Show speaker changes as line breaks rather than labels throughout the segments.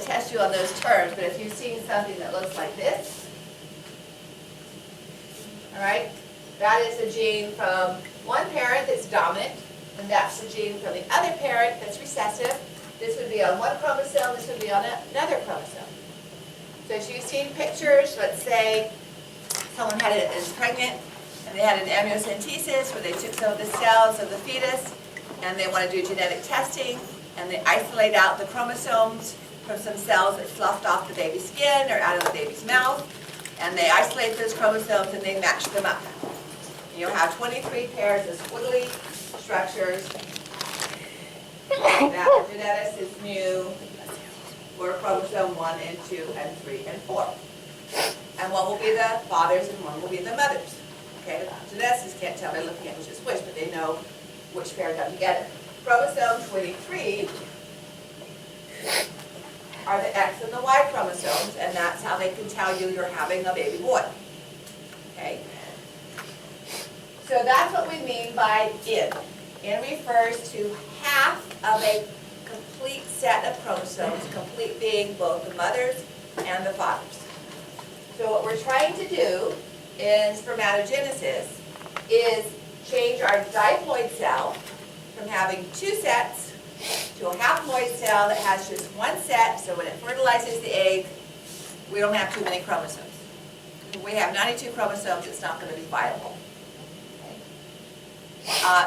test you on those terms, but if you've seen something that looks like this, all right, that is a gene from one parent that's dominant, and that's the gene from the other parent that's recessive. This would be on one chromosome, this would be on another chromosome. So as you've seen pictures, let's say someone is pregnant and they had an amniocentesis where they took some of the cells of the fetus and they want to do genetic testing and they isolate out the chromosomes from some cells that sloughed off the baby's skin or out of the baby's mouth, and they isolate those chromosomes and they match them up. And you'll have 23 pairs of squiggly structures that geneticists knew were chromosome 1 and 2 and 3 and 4. And one will be the fathers and one will be the mothers. Okay, the geneticists can't tell by looking at which is which, but they know which pair got together. Chromosome 23 are the X and the Y chromosomes, and that's how they can tell you you're having a baby boy. Okay? So that's what we mean by in. In refers to half of a complete set of chromosomes, complete being both the mothers and the fathers. So what we're trying to do in spermatogenesis is change our diploid cell from having two sets to a haploid cell that has just one set, so when it fertilizes the egg, we don't have too many chromosomes. If we have 92 chromosomes, it's not going to be viable.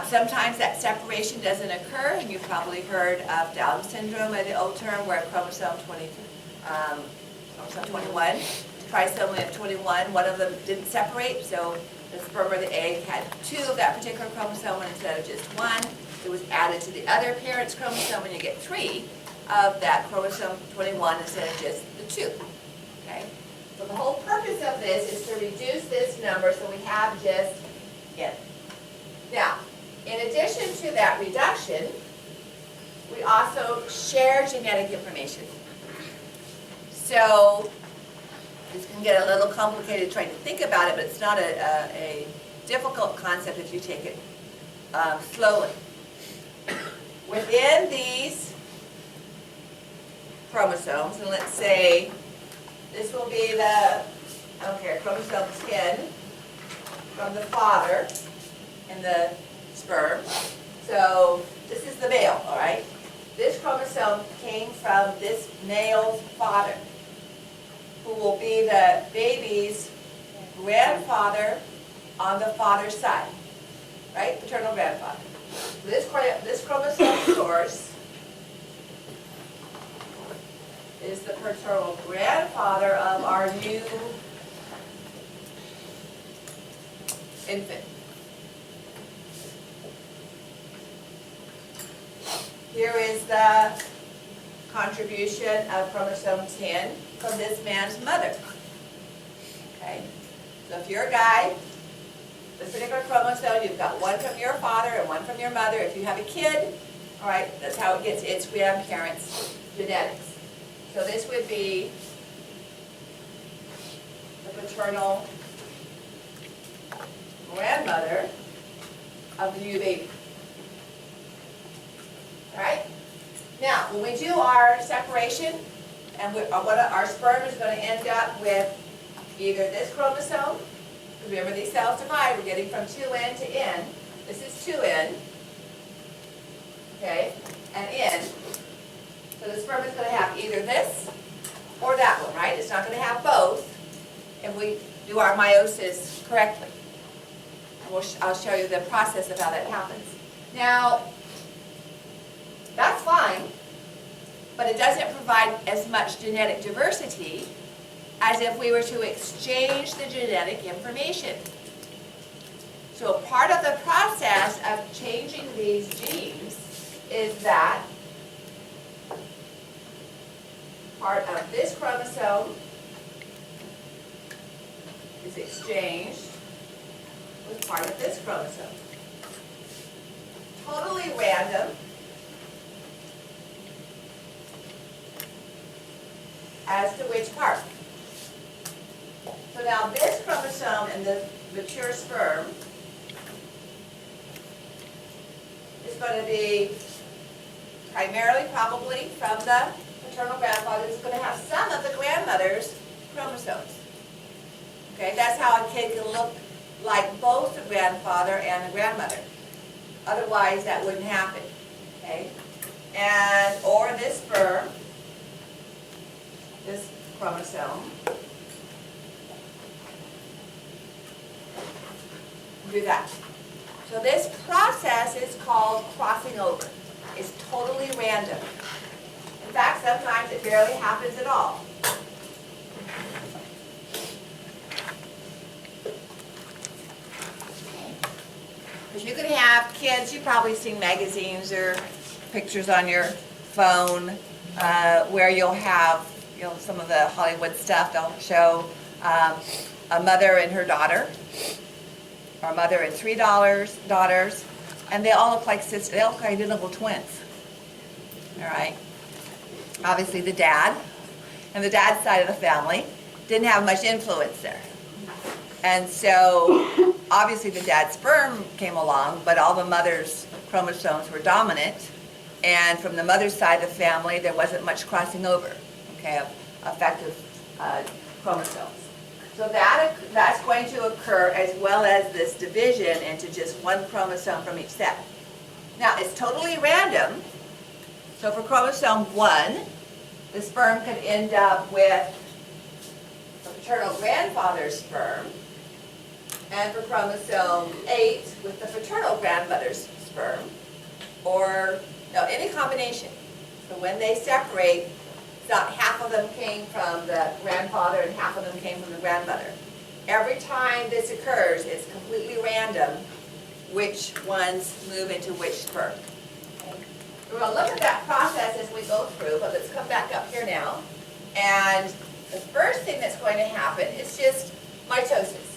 Sometimes that separation doesn't occur, and you've probably heard of Down syndrome, the old term, where chromosome 21, trisomy of 21, one of them didn't separate, so the sperm or the egg had two of that particular chromosome instead of just one. It was added to the other parent's chromosome, and you get three of that chromosome 21 instead of just the two. Okay? So the whole purpose of this is to reduce this number so we have just N. Now, in addition to that reduction, we also share genetic information. So this can get a little complicated trying to think about it, but it's not a difficult concept if you take it slowly. Within these chromosomes, and let's say this will be the, I don't care, chromosome 10 from the father in the sperm. So this is the male, all right? This chromosome came from this male's father, who will be the baby's grandfather on the father's side, right? Paternal grandfather. This chromosome source is the paternal grandfather of our new infant. Here is the contribution of chromosome 10 from this man's mother. Okay? So if you're a guy, this particular chromosome, you've got one from your father and one from your mother. If you have a kid, all right, that's how it gets its grandparents' genetics. So this would be the paternal grandmother of the new baby. All right? Now, when we do our separation, and our sperm is going to end up with either this chromosome, because remember these cells divide, we're getting from 2N to N. This is 2N, okay, and N. So the sperm is going to have either this or that one, right? It's not going to have both if we do our meiosis correctly. I'll show you the process of how that happens. Now, that's fine, but it doesn't provide as much genetic diversity as if we were to exchange the genetic information. So part of the process of changing these genes is that part of this chromosome is exchanged with part of this chromosome. Totally random. As to which part. So now this chromosome in the mature sperm is going to be primarily probably from the paternal grandfather grandfather is going to have some of the grandmother's chromosomes. Okay, that's how a kid can look like both the grandfather and the grandmother. Otherwise, that wouldn't happen. Okay, and or this sperm, this chromosome, do that. So this process is called crossing over. It's totally random. In fact, sometimes it barely happens at all. Because you can have kids, you've probably seen magazines or pictures on your phone where you'll have, you know, some of the Hollywood stuff. They'll show a mother and her daughter, or a mother and three daughters, and they all look like sisters. They all look like identical twins. All right. Obviously, the dad and the dad's side of the family didn't have much influence there. And so, obviously the dad's sperm came along, but all the mother's chromosomes were dominant. And from the mother's side of the family, there wasn't much crossing over, okay, of effective chromosomes. So that's going to occur as well as this division into just one chromosome from each set. Now, it's totally random. So for chromosome 1, the sperm could end up with the paternal grandfather's sperm, and for chromosome 8 with the paternal grandmother's sperm, or no, any combination. So when they separate, it's not half of them came from the grandfather and half of them came from the grandmother. Every time this occurs, it's completely random which ones move into which sperm. Okay. We're going to look at that process as we go through, but let's come back up here now. And the first thing that's going to happen is just mitosis.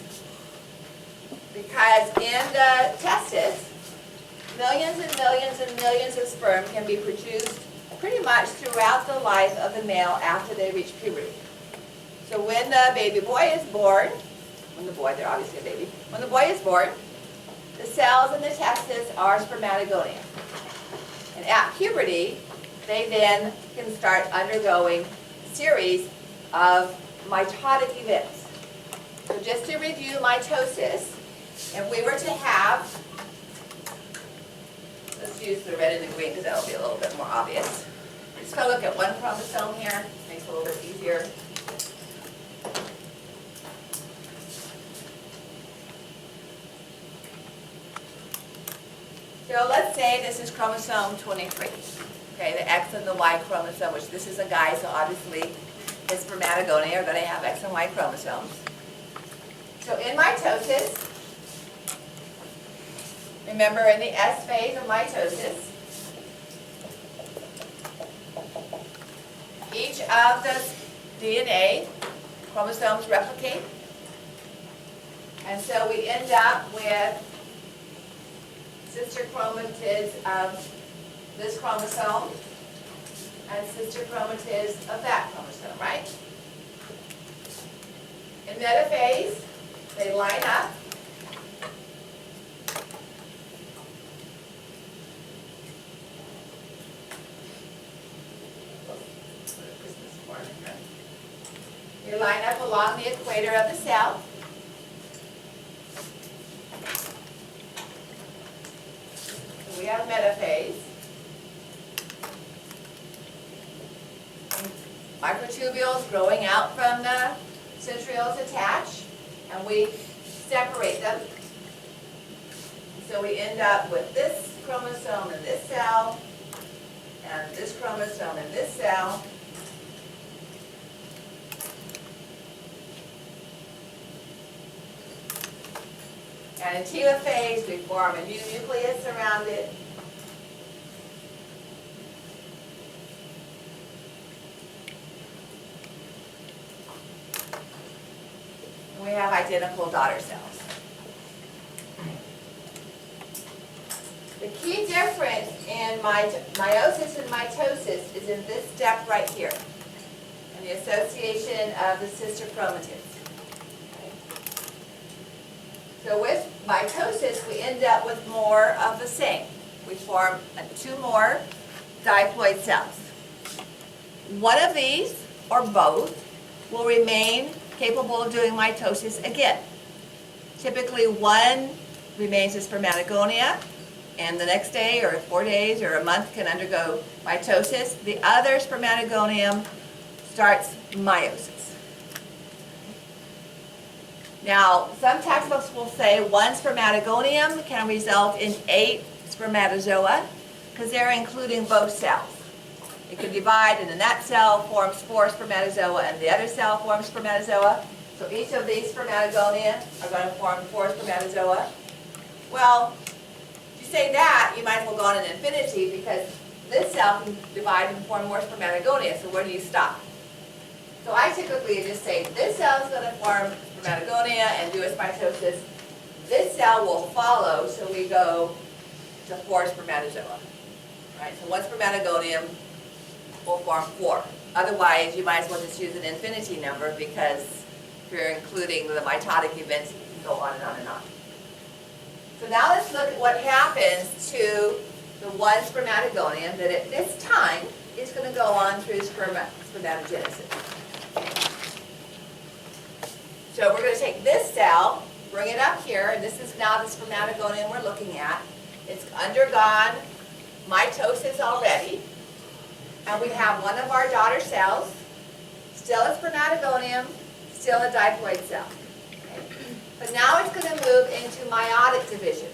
Because in the testis, millions and millions and millions of sperm can be produced pretty much throughout the life of the male after they reach puberty. So when the baby boy is born, they're obviously a baby, when the boy is born, the cells in the testis are spermatogonia. And at puberty, they then can start undergoing a series of mitotic events. So just to review mitosis, if we were to have, let's use the red and the green because that'll be a little bit more obvious. We're just going to look at one chromosome here, makes it a little bit easier. So let's say this is chromosome 23, okay, the X and the Y chromosome, which this is a guy, so obviously his spermatogonia are going to have X and Y chromosomes. So in mitosis, remember in the S phase of mitosis, each of the DNA chromosomes replicate, and so we end up with sister chromatids of this chromosome and sister chromatids of that chromosome, right? In metaphase, they line up. They line up along the equator of the cell. So we have metaphase. Microtubules growing out from the centrioles attach, and we separate them. So we end up with this chromosome in this cell, and this chromosome in this cell. And in telophase, we form a new nucleus around it. And we have identical daughter cells. The key difference in meiosis and mitosis is in this step right here, in the association of the sister chromatids. So with mitosis, we end up with more of the same. We form 2 more diploid cells. one of these, or both, will remain capable of doing mitosis again. Typically one remains a spermatogonia, and the next day or 4 days or a month can undergo mitosis. The other spermatogonium starts meiosis. Now, some textbooks will say one spermatogonium can result in 8 spermatozoa because they're including both cells. It can divide, and then that cell forms 4 spermatozoa and the other cell forms spermatozoa. So each of these spermatogonia are going to form 4 spermatozoa. Well, if you say that, you might as well go on an infinity because this cell can divide and form more spermatogonia. So where do you stop? So I typically just say this cell is going to form spermatogonia and do its mitosis. This cell will follow, so we go to 4 spermatozoa. Right? So one spermatogonium will form 4. Otherwise, you might as well just use an infinity number because if you're including the mitotic events, you can go on and on and on. So now let's look at what happens to the one spermatogonium that at this time is going to go on through spermatogenesis. So we're going to take this cell, bring it up here, and this is now the spermatogonium we're looking at. It's undergone mitosis already, and we have one of our daughter cells, still a spermatogonium, still a diploid cell. Okay? But now it's going to move into meiotic division.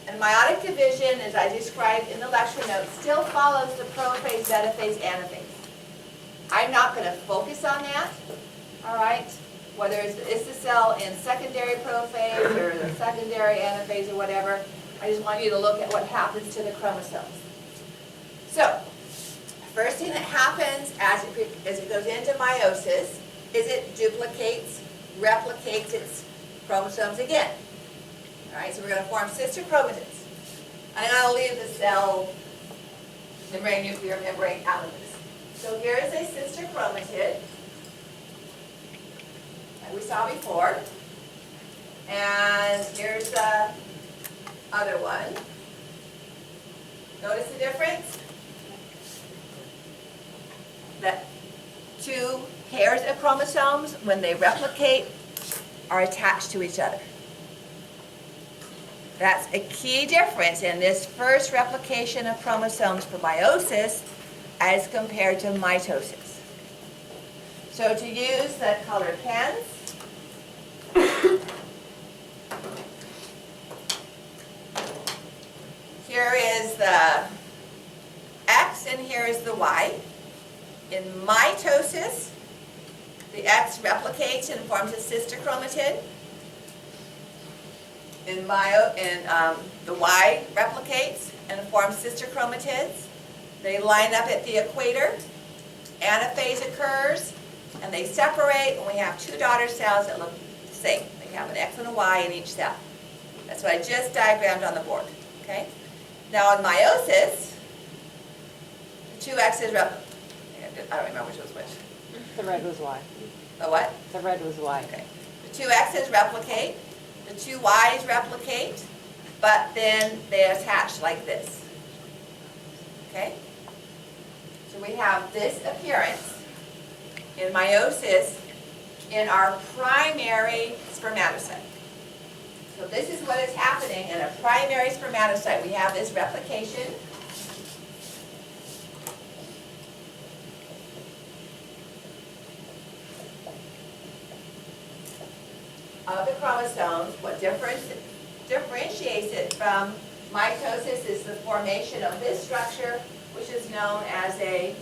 And meiotic division, as I described in the lecture notes, still follows the prophase, metaphase, anaphase. I'm not going to focus on that, all right? Whether it's the cell in secondary prophase or the secondary anaphase or whatever, I just want you to look at what happens to the chromosomes. So, first thing that happens as it goes into meiosis is it duplicates, replicates its chromosomes again. All right, so we're going to form sister chromatids. I'm going to leave the cell membrane, nuclear membrane out of this. So here is a sister chromatid that we saw before. And here's the other one. Notice the difference? That 2 pairs of chromosomes, when they replicate, are attached to each other. That's a key difference in this first replication of chromosomes for meiosis as compared to mitosis. So to use the colored pens, here is the X and here is the Y. In mitosis, the X replicates and forms a sister chromatid. The Y replicates and forms sister chromatids. They line up at the equator. Anaphase occurs, and they separate, and we have 2 daughter cells that look the same. They have an X and a Y in each cell. That's what I just diagrammed on the board. Okay. Now in meiosis, the 2 X's replicate. I don't remember which was which.
The red was Y.
The what?
The red was Y.
Okay. The 2 X's replicate, the 2 Y's replicate, but then they attach like this. Okay? So we have this appearance in meiosis in our primary spermatocyte. So this is what is happening in a primary spermatocyte. We have this replication. Of the chromosomes. What differentiates it from mitosis is the formation of this structure, which is known as a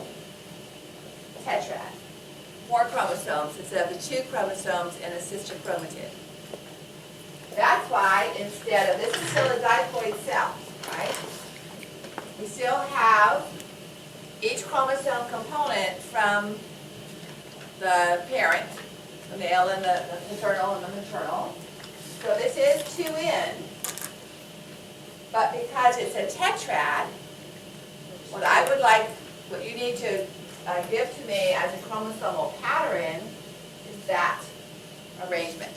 tetrad. 4 chromosomes instead of the 2 chromosomes in a sister chromatid. That's why instead of, this is still a diploid cell, right? We still have each chromosome component from the parent, the male and the paternal and the maternal. So this is 2N, but because it's a tetrad, what you need to give to me as a chromosomal pattern is that arrangement.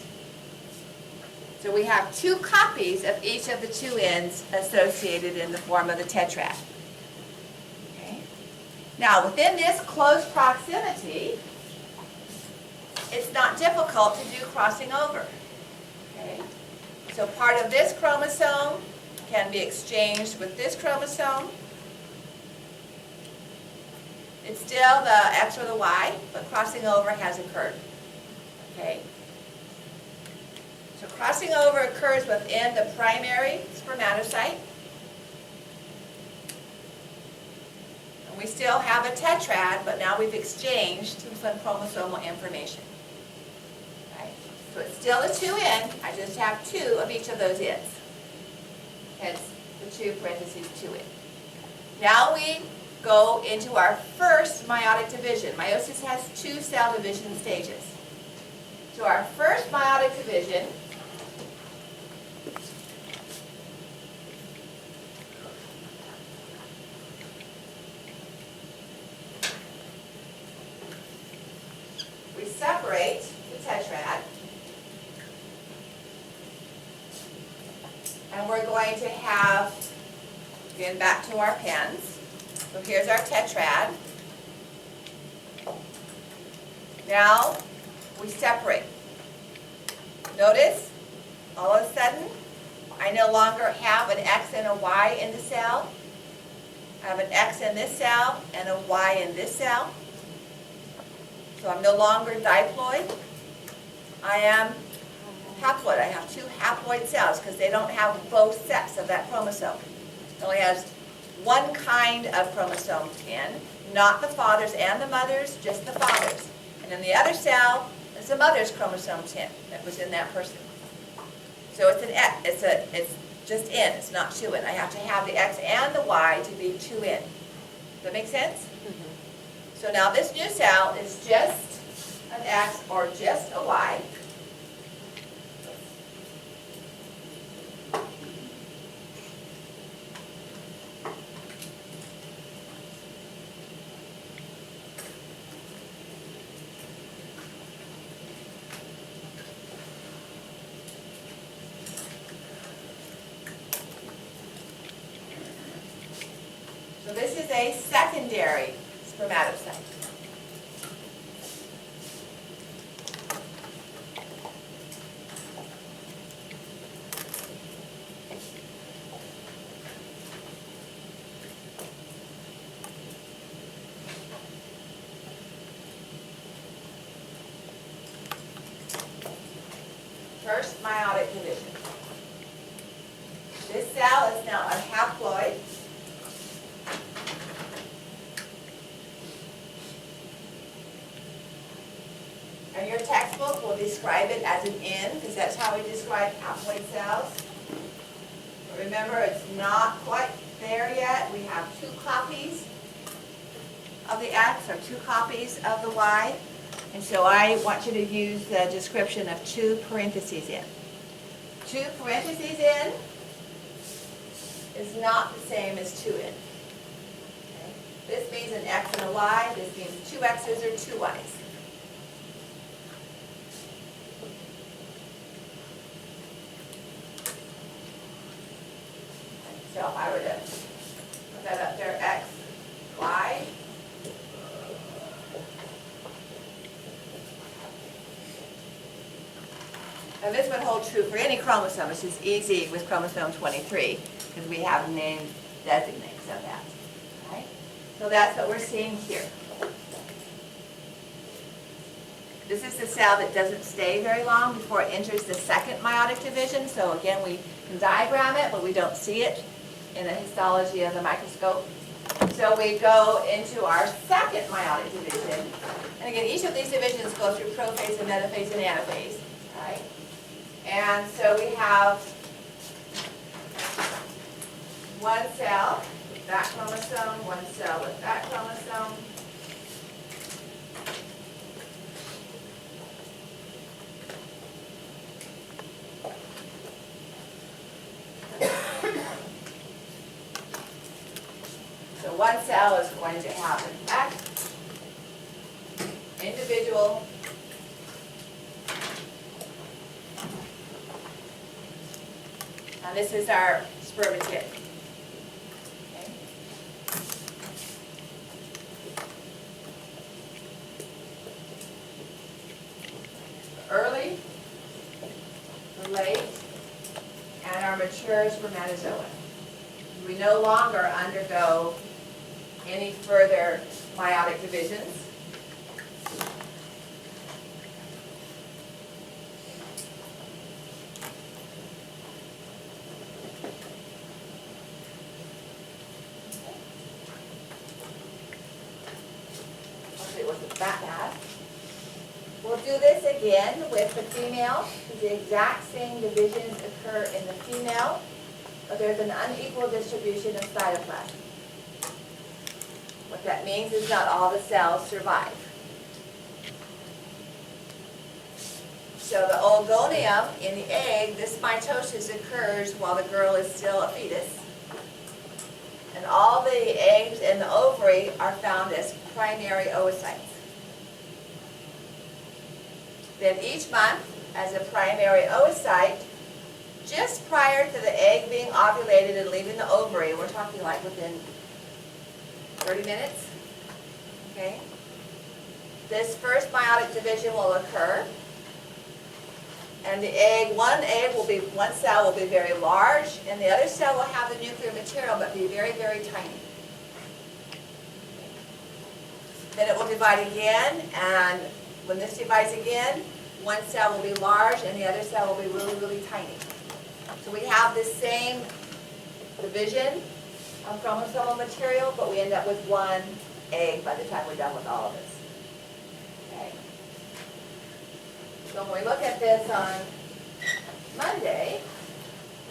So we have 2 copies of each of the 2 N's associated in the form of the tetrad. Okay. Now, within this close proximity, it's not difficult to do crossing over. Okay? So part of this chromosome can be exchanged with this chromosome. It's still the X or the Y, but crossing over has occurred. Okay? So crossing over occurs within the primary spermatocyte. And we still have a tetrad, but now we've exchanged some chromosomal information. Right? So it's still a 2N, I just have 2 of each of those N's. Hence the 2 parentheses 2N. Now we go into our first meiotic division. Meiosis has 2 cell division stages. So our first meiotic division we separate the tetrad, and we're going to have, again back to our pens. So here's our tetrad. Now we separate. Notice, all of a sudden, I no longer have an X and a Y in the cell. I have an X in this cell and a Y in this cell. So I'm no longer diploid. I am haploid. I have 2 haploid cells because they don't have both sets of that chromosome. It only has one kind of chromosome 10, not the father's and the mother's, just the father's. And in the other cell is the mother's chromosome 10 that was in that person. So it's it's just N, it's not 2N. I have to have the X and the Y to be 2N. Does that make sense? Mm-hmm. So now this new cell is just an X or just a Y. So this is a secondary spermatocyte. First meiotic division. This cell is now a haploid. And your textbook will describe it as an N, because that's how we describe haploid cells. But remember, it's not quite there yet. We have 2 copies of the X or 2 copies of the Y. And so I want you to use the description of 2 parentheses N. 2 parentheses N is not the same as 2N. Okay? This means an X and a Y. This means 2 X's or 2 Y's. So if I were to put that up there, X, Y. And this would hold true for any chromosome. It's just easy with chromosome 23 because we have named designates of that. Right? So that's what we're seeing here. This is the cell that doesn't stay very long before it enters the second meiotic division. So again, we can diagram it, but we don't see it in the histology of the microscope. So we go into our second meiotic division. And again, each of these divisions go through prophase and metaphase and anaphase. Right? And so we have one cell with that chromosome, one cell with that chromosome. So one cell is going to have an X, individual, and this is our spermatid. Okay. mature spermatozoa. We no longer undergo any further meiotic divisions. Hopefully it wasn't that bad. We'll do this again with the female. The exact same divisions occur in the female, but there's an unequal distribution of cytoplasm. What that means is not all the cells survive. So the oogonium in the egg, this mitosis occurs while the girl is still a fetus. And all the eggs in the ovary are found as primary oocytes. Then each month, as a primary oocyte, just prior to the egg being ovulated and leaving the ovary, we're talking like within 30 minutes, okay? This first meiotic division will occur, and the egg, one cell will be very large, and the other cell will have the nuclear material but be very, very tiny. Then it will divide again, and when this divides again, one cell will be large and the other cell will be really, really tiny. So we have the same division of chromosomal material, but we end up with one egg by the time we're done with all of this. Okay. So when we look at this on Monday,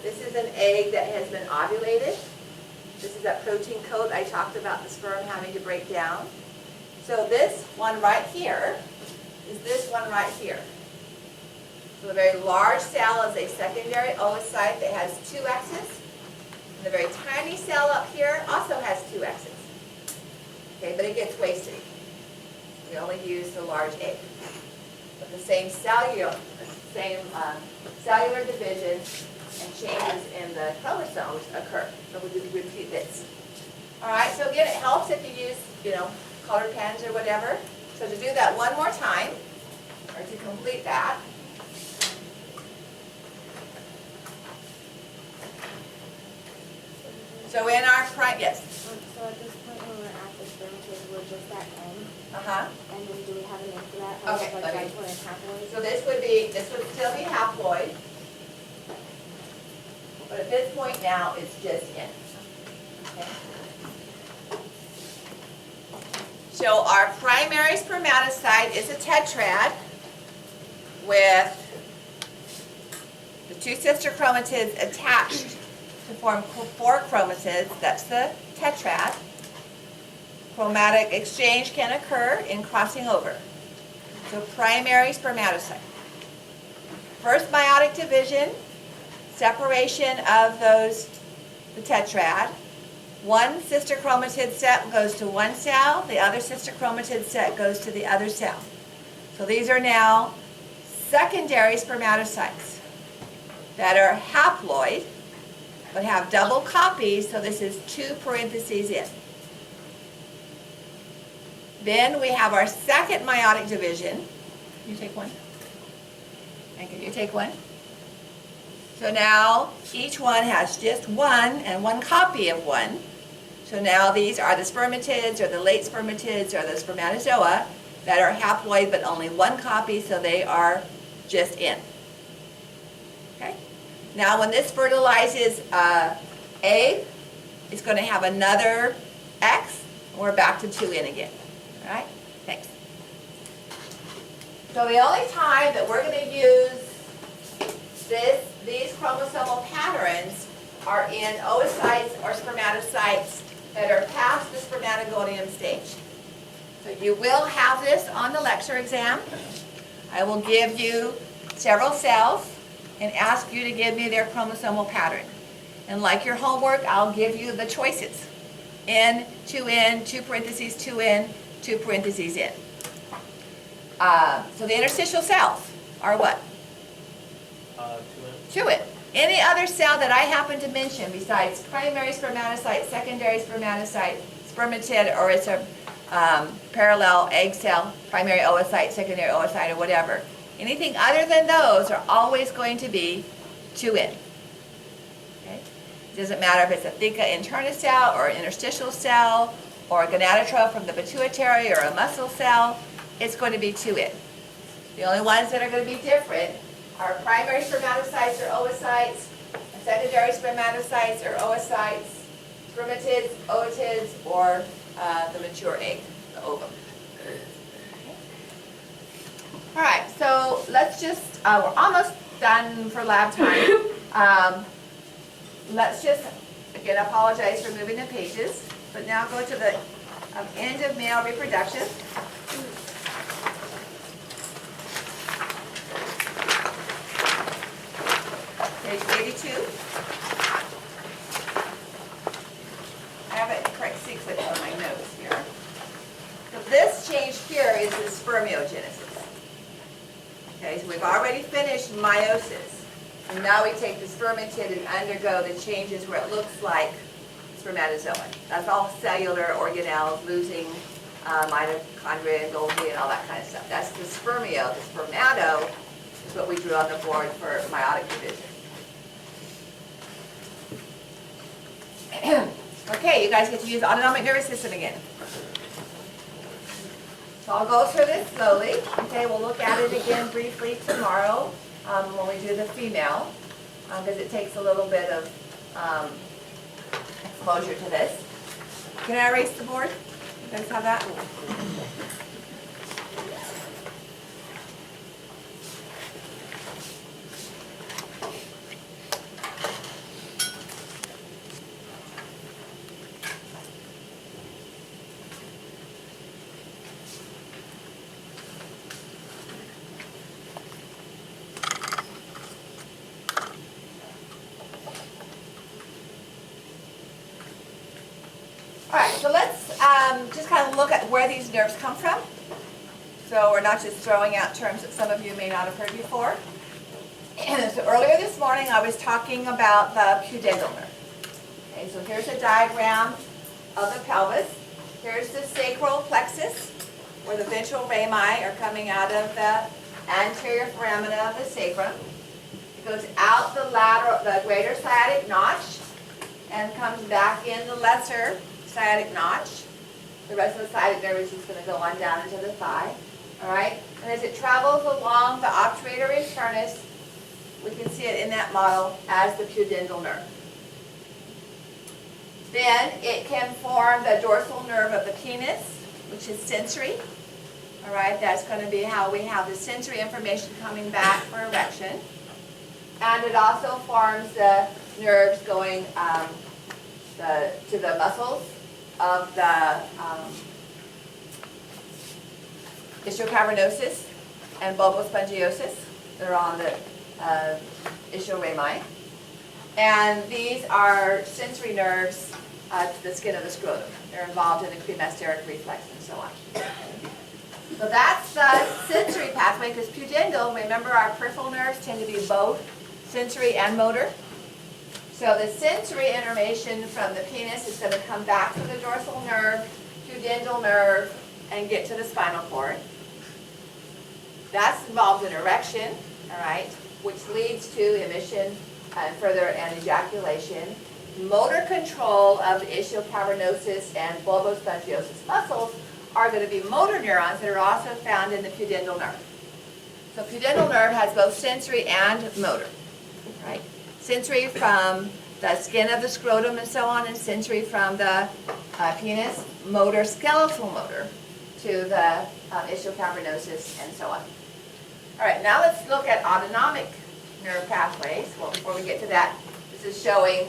this is an egg that has been ovulated. This is that protein coat I talked about the sperm having to break down. So this one right here is this one right here. So the very large cell is a secondary oocyte that has 2 X's. And the very tiny cell up here also has 2 X's. Okay, but it gets wasted. We only use the large egg. But the same cellular division and changes in the chromosomes occur. So we just repeat this. All right, so again, it helps if you use, colored pens or whatever. So to do that one more time, or to complete that, so in our yes.
So at this point when we're at the spermatid, we're just at N.
Uh-huh.
And then do we have a name for that? Or
Okay,
like
let me-
diploid and haploid?
So this would still be haploid. But at this point now, it's just N. Okay. So our primary spermatocyte is a tetrad with the 2 sister chromatids attached to form 4 chromatids. That's the tetrad. Chromatic exchange can occur in crossing over. So primary spermatocyte. First meiotic division, separation of the tetrad. One sister chromatid set goes to one cell, the other sister chromatid set goes to the other cell. So these are now secondary spermatocytes that are haploid, but have double copies, so this is 2 parentheses in. Then we have our second meiotic division. You take one. And can you take one? So now each one has just one and one copy of one. So now these are the spermatids or the late spermatids or the spermatozoa that are haploid but only one copy, so they are just in. Okay? Now when this fertilizes egg, it's going to have another X, and we're back to 2N again. All right? Thanks. So the only time that we're going to use these chromosomal patterns are in oocytes or spermatocytes that are past the spermatogonium stage. So you will have this on the lecture exam. I will give you several cells and ask you to give me their chromosomal pattern. And like your homework, I'll give you the choices. N, 2N, 2 parentheses, 2N, 2 parentheses in. So the interstitial cells are what? 2N. Any other cell that I happen to mention besides primary spermatocyte, secondary spermatocyte, spermatid, or it's a parallel egg cell, primary oocyte, secondary oocyte, or whatever. Anything other than those are always going to be 2N. Okay? It doesn't matter if it's a theca interna cell or an interstitial cell or a gonadotroph from the pituitary or a muscle cell, it's going to be 2N. The only ones that are going to be different are primary spermatocytes or oocytes, and secondary spermatocytes or oocytes, spermatids, ootids, or the mature egg, the ovum. All right, so let's just, we're almost done for lab time. Let's just, again, apologize for moving the pages, but now go to the end of male reproductive. Page 82. I have it in correct sequence on my notes here. So this change here is the spermiogenesis. Okay, so we've already finished meiosis. And now we take the spermatid and undergo the changes where it looks like spermatozoa. That's all cellular organelles, losing mitochondria and Golgi and all that kind of stuff. That's the spermio. The spermato is what we drew on the board for meiotic division. Okay, you guys get to use autonomic nervous system again. So I'll go through this slowly. Okay, we'll look at it again briefly tomorrow when we do the female, because it takes a little bit of exposure to this. Can I erase the board? You guys have that? All right, so let's just kind of look at where these nerves come from. So we're not just throwing out terms that some of you may not have heard before. So earlier this morning I was talking about the pudendal nerve. Okay, so here's a diagram of the pelvis. Here's the sacral plexus, where the ventral rami are coming out of the anterior foramina of the sacrum. It goes out the greater sciatic notch and comes back in the lesser sciatic notch. The rest of the sciatic nerve is just going to go on down into the thigh. All right? And as it travels along the obturator internus, we can see it in that model as the pudendal nerve. Then it can form the dorsal nerve of the penis, which is sensory. All right? That's going to be how we have the sensory information coming back for erection. And it also forms the nerves going to the muscles of the ischocavernosus and bulbospongiosus. They're on the ischorami. And these are sensory nerves to the skin of the scrotum. They're involved in the cremasteric reflex and so on. So that's the sensory pathway, because pudendal, remember our peripheral nerves tend to be both sensory and motor. So the sensory information from the penis is going to come back to the dorsal nerve, pudendal nerve, and get to the spinal cord. That's involved in erection, all right, which leads to emission and ejaculation. Motor control of the ischocavernosus and bulbospongiosus muscles are going to be motor neurons that are also found in the pudendal nerve. So pudendal nerve has both sensory and motor, right? Sensory from the skin of the scrotum and so on, and sensory from the penis, motor, skeletal motor to the ischocavernosus and so on. All right, now let's look at autonomic nerve pathways. Well, before we get to that, this is showing,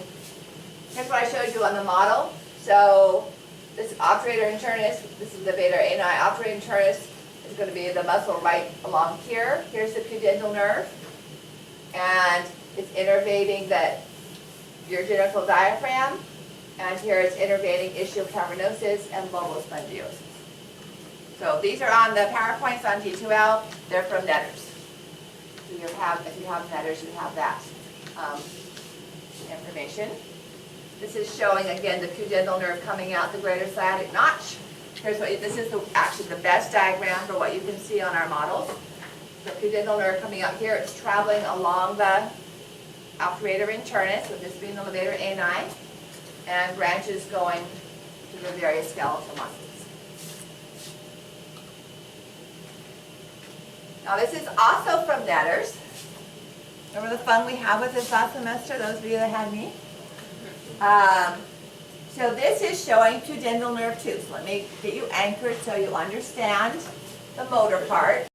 here's what I showed you on the model. So this obturator internus, this is the beta ani obturator internus, is going to be the muscle right along here. Here's the pudendal nerve, and it's innervating the urogenital diaphragm, and here it's innervating ischocavernosus and bulbospongiosus. So these are on the PowerPoints on D2L. They're from Netters. So if you have Netters, you have that information. This is showing again the pudendal nerve coming out the greater sciatic notch. Here's what this is actually the best diagram for what you can see on our models. The pudendal nerve coming out here, it's traveling along the obturator internus, with this being the levator ani, and branches going to the various skeletal muscles. Now this is also from Netters. Remember the fun we had with this last semester, those of you that had me? So this is showing two dendral nerve tubes. Let me get you anchored so you understand the motor part.